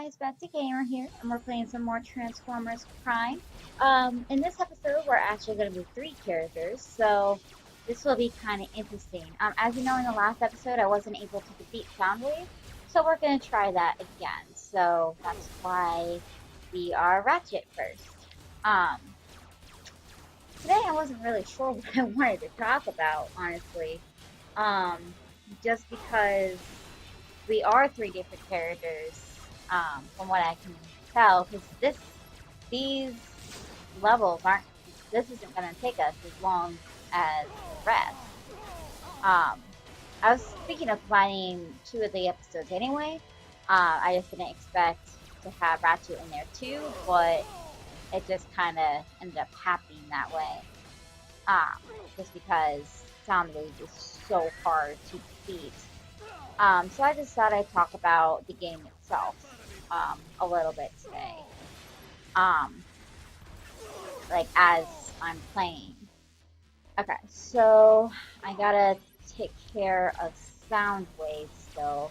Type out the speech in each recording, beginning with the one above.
guys, Betsy Gamer here, and we're playing some more Transformers Prime. In this episode, we're actually going to be three characters, so this will be kind of interesting. As you know, in the last episode, I wasn't able to defeat Soundwave, so we're going to try that again. So that's why we are Rachet first. Um, Today, I wasn't really sure what I wanted to talk about, honestly. Um, just because we are three different characters, from what I can tell, because these levels aren't, this isn't going to take us as long as the rest. I was thinking of combining two of the episodes anyway. I just didn't expect to have Ratchet in there too, but it just kind of ended up happening that way. Just because Soundwave is so hard to defeat. So I just thought I'd talk about the game itself a little bit today. Like as I'm playing. Okay, so I gotta take care of Soundwave still.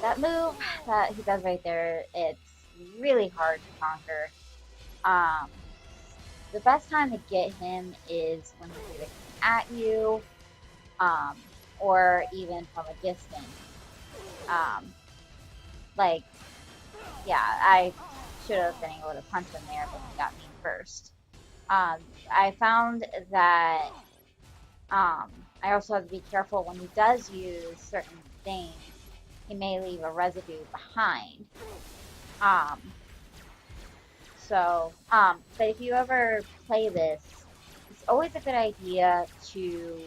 That move that he does right there, it's really hard to conquer. The best time to get him is when he's either at you, or even from a distance. Like, yeah, I should have been able to punch him there, but he got me first. I found that I also have to be careful when he does use certain things. He may leave a residue behind. But if you ever play this, it's always a good idea to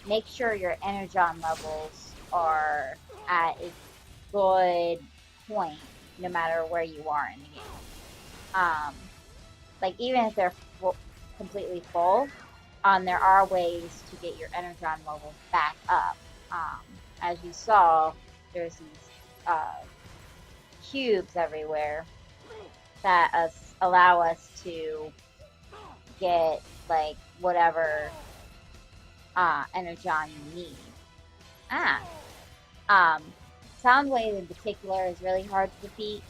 make sure your energon levels are at a good point, no matter where you are in the game. Like even if they're completely full, there are ways to get your energon levels back up. As you saw, there's these cubes everywhere that allow us to get like whatever energon you need. Soundwave in particular is really hard to defeat,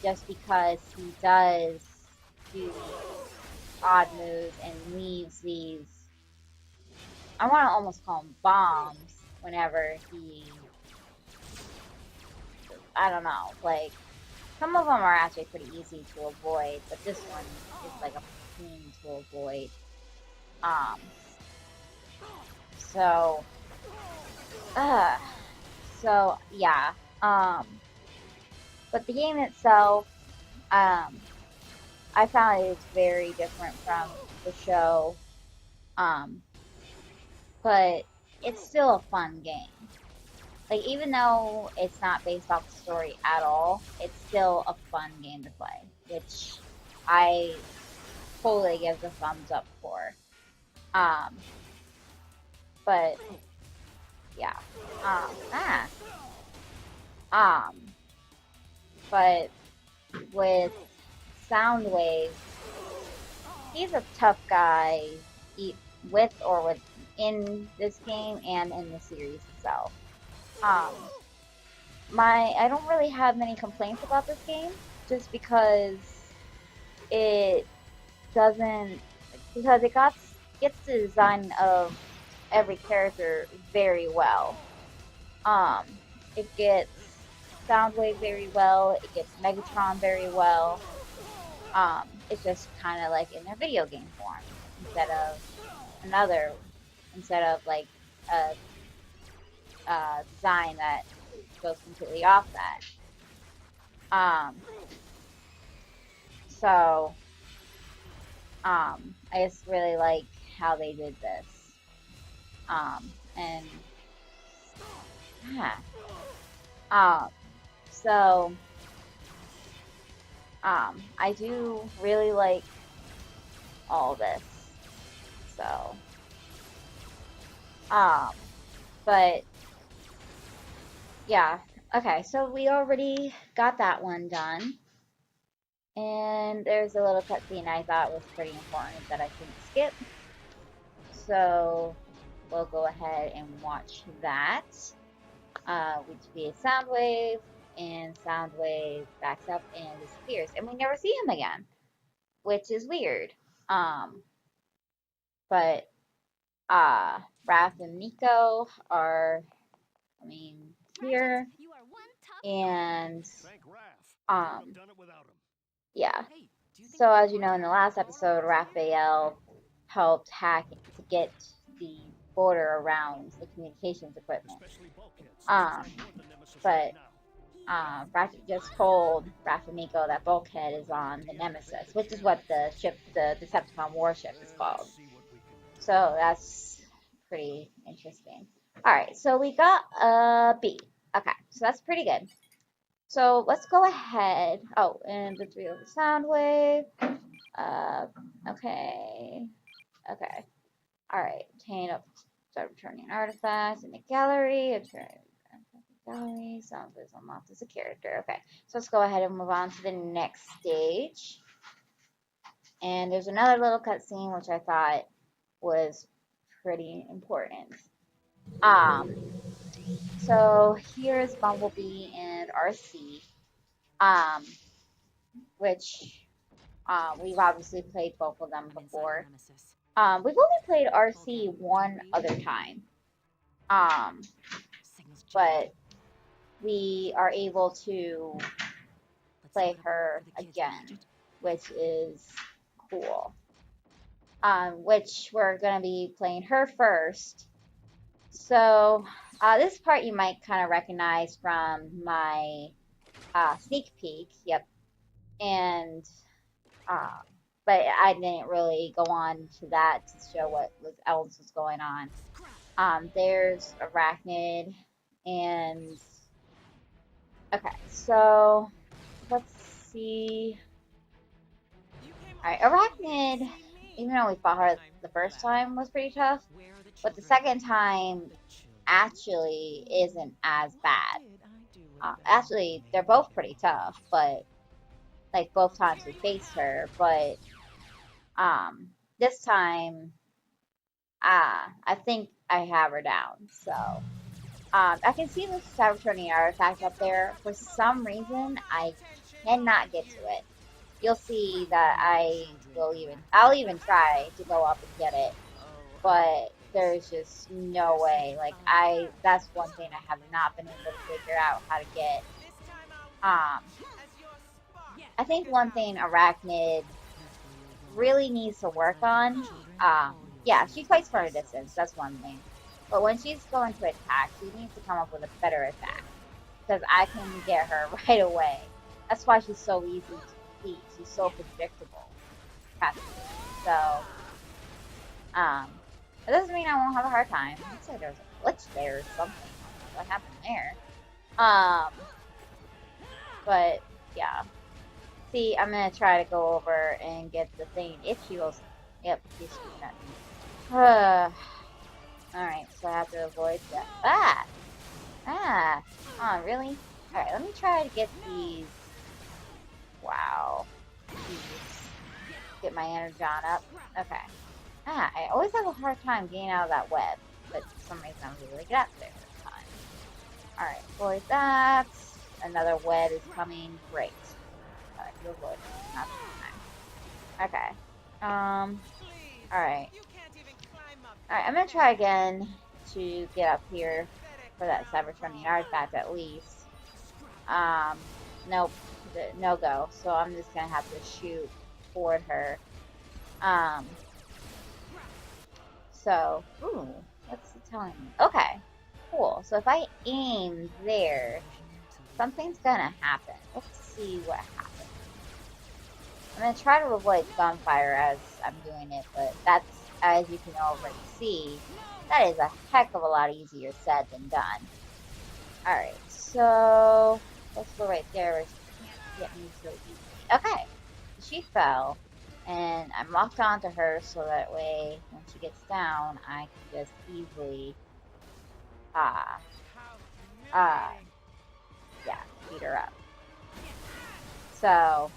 just because he does do these odd moves and leaves these, I want to almost call them bombs, whenever he, I don't know, like, some of them are actually pretty easy to avoid, but this one is like a pain to avoid. So yeah. But the game itself, I found it's very different from the show. But it's still a fun game. Like, even though it's not based off the story at all, it's still a fun game to play, which I totally give the thumbs up for. But yeah. But with Soundwave, he's a tough guy, with or within this game and in the series itself. I don't really have many complaints about this game, just because it gets the design of every character very well. It gets Soundwave very well, it gets Megatron very well. It's just kind of like in their video game form, instead of like a design that goes completely off that. I just really like how they did this. And yeah. So I do really like all this. So, but yeah. Okay, so we already got that one done. And there's a little cutscene I thought was pretty important that I couldn't skip. So we'll go ahead and watch that. We defeated Soundwave and Soundwave backs up and disappears, and we never see him again, which is weird. But Raph and Miko are, here, and yeah. So as you know, in the last episode, Raphael helped hack to get the border around the communications equipment. But Rachet just told Raph and Miko that Bulkhead is on the Nemesis, which is what the ship, the Decepticon warship, is called. So that's pretty interesting. Alright, so we got a B. Okay, so that's pretty good. So let's go ahead. Oh, and the 3 over Soundwave. Okay. Alright, obtain up, start returning artifacts in the gallery. Gallery. Soundwave's unlocked as a character. Okay, so let's go ahead and move on to the next stage. And there's another little cutscene which I thought was pretty important. So here's Bumblebee and Arcee, which we've obviously played both of them before. We've only played Arcee one other time, but we are able to play her again, which is cool. Which we're going to be playing her first. So this part you might kind of recognize from my sneak peek. Yep. And but I didn't really go on to that to show what else was going on. There's Arachnid, and okay, so let's see. Alright, Arachnid, even though we fought her the first time, was pretty tough, but the second time actually isn't as bad. Actually, they're both pretty tough, but like both times we faced her, but this time I think I have her down. So I can see the returning artifact up there. For some reason I cannot get to it. You'll see that I'll even try to go up and get it, but there's just no way. Like that's one thing I have not been able to figure out how to get. I think one thing Arachnid really needs to work on, yeah, she fights from a distance, that's one thing. But when she's going to attack, she needs to come up with a better attack. Because I can get her right away. That's why she's so easy to beat. She's so predictable. So, it doesn't mean I won't have a hard time. Looks like there's a glitch there or something. What happened there? But, yeah. See, I'm gonna try to go over and get the thing. If she goes, yep, she's shooting at me. Alright, so I have to avoid that. Oh, really? Alright, let me try to get these. Wow. Jeez. Get my energy on up. Okay. I always have a hard time getting out of that web, but for some reason I'm able to get out there this time. Alright, avoid that. Another web is coming. Great. You'll avoid it. Not this time. Okay. Alright. Alright, I'm gonna try again to get up here for that Cybertronian artifact at least. Nope. No go. So I'm just gonna have to shoot toward her. So, ooh, what's it telling me? Okay, cool. So if I aim there, something's gonna happen. Let's see what happens. I'm gonna try to avoid gunfire as I'm doing it, but that's, as you can already see, that is a heck of a lot easier said than done. Alright, so let's go right there where she can't get me so easily. Okay, she fell, and I'm locked onto her so that way when she gets down, I can just easily, yeah, beat her up. So,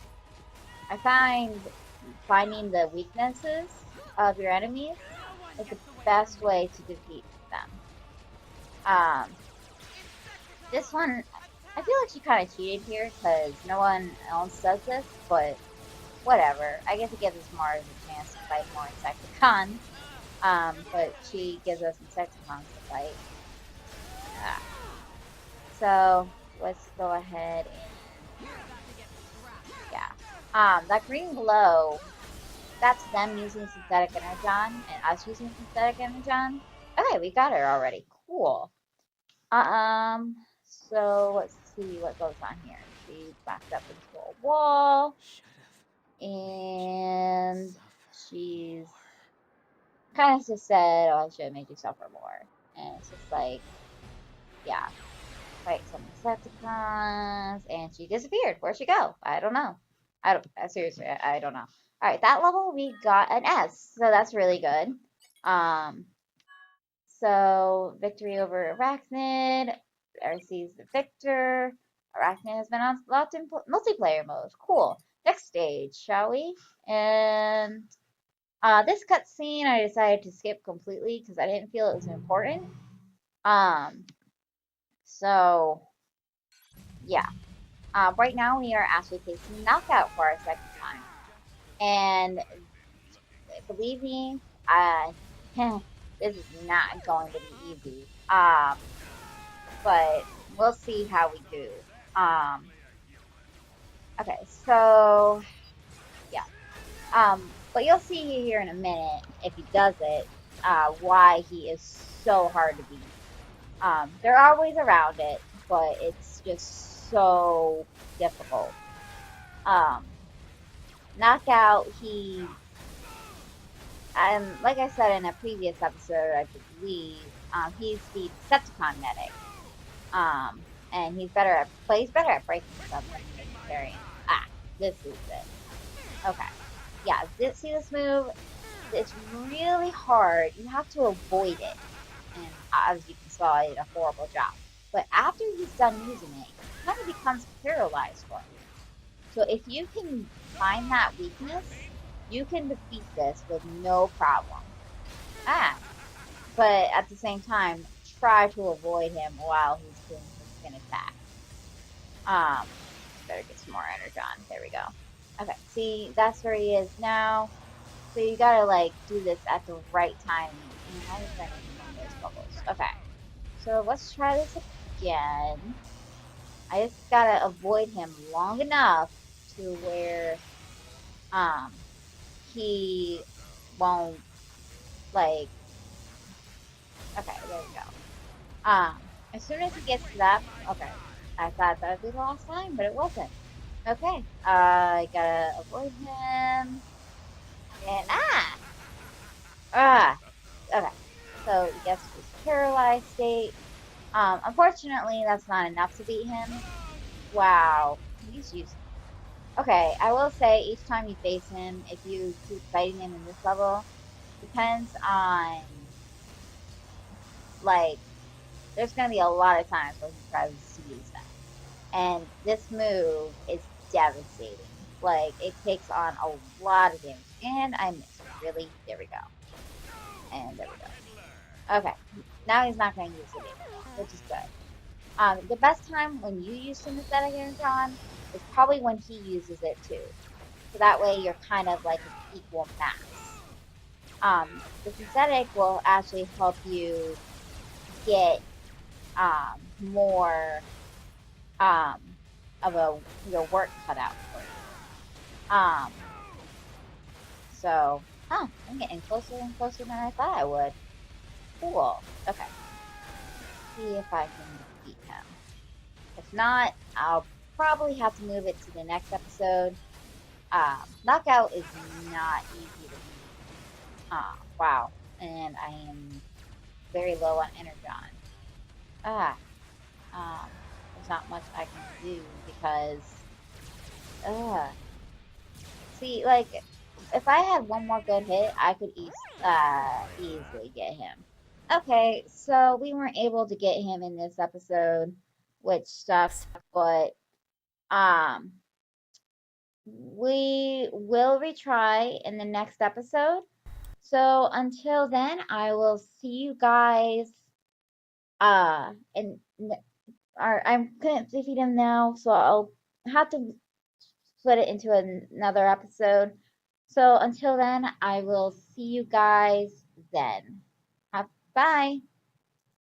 I find finding the weaknesses of your enemies is the best way to defeat them. This one, I feel like she kind of cheated here because no one else does this, but whatever. I guess it gives us Mars a chance to fight more Insecticons. But she gives us Insecticons to fight. Ah. So let's go ahead and yeah. That green glow, that's them using synthetic energon and us using synthetic energon. Okay, we got her already. Cool. So let's see what goes on here. She backed up into a wall, and she's kind of just said, "Oh, I should have made you suffer more." And it's just like, yeah, fight some Decepticons, and she disappeared. Where'd she go? I don't know. I don't seriously, I don't know. All right, that level we got an S, so that's really good. Um, so victory over Arachnid. Arcee's the victor. Arachnid has been unlocked in multiplayer mode. Cool. Next stage, shall we? And this cutscene I decided to skip completely because I didn't feel it was important. Um, so yeah. Right now we are actually facing knockout for our second time, and believe me, this is not going to be easy. But we'll see how we do. Um, okay, so yeah. But you'll see here in a minute if he does it, why he is so hard to beat. There are ways around it, but it's just so difficult. Um, Knockout, like I said in a previous episode, I believe, he's the Decepticon medic. And he's better at breaking stuff than carrying. Ah, this is it. Okay. Yeah, see this move? It's really hard. You have to avoid it. And as you can saw, I did a horrible job. But after he's done using it, he kind of becomes paralyzed for it. So if you can find that weakness, you can defeat this with no problem. Ah, but at the same time, try to avoid him while he's doing his spin attack. Better get some more energon. There we go. Okay, see, that's where he is now. So you gotta like do this at the right time. And how is that in those bubbles? Okay, so let's try this again. I just gotta avoid him long enough to where he won't like. Okay, there we go. As soon as he gets to that, okay. I thought that would be the last time, but it wasn't. Okay, I gotta avoid him. And okay. So he gets his paralyzed state. Unfortunately, that's not enough to beat him. Wow, he's used. Okay, I will say each time you face him, if you keep fighting him in this level, depends on like there's gonna be a lot of times where he tries to use them. And this move is devastating. Like, it takes on a lot of damage. And I missed. Really? There we go. And there we go. Okay. Now he's not going to use it anymore, which is good. The best time when you use Synesthetic Energon is probably when he uses it too. So that way you're kind of like an equal mass. The synthetic will actually help you get more um, of your work cut out for you. So, I'm getting closer and closer than I thought I would. Cool. Okay. See if I can defeat him. If not, I'll probably have to move it to the next episode. Knockout is not easy to beat. Wow. And I am very low on energon. There's not much I can do because, see, like, if I had one more good hit, I could easily get him. Okay, so we weren't able to get him in this episode, which sucks, but um, we will retry in the next episode. So until then, I will see you guys in I couldn't defeat him now, so I'll have to split it into another episode. So until then, I will see you guys then. Have, bye.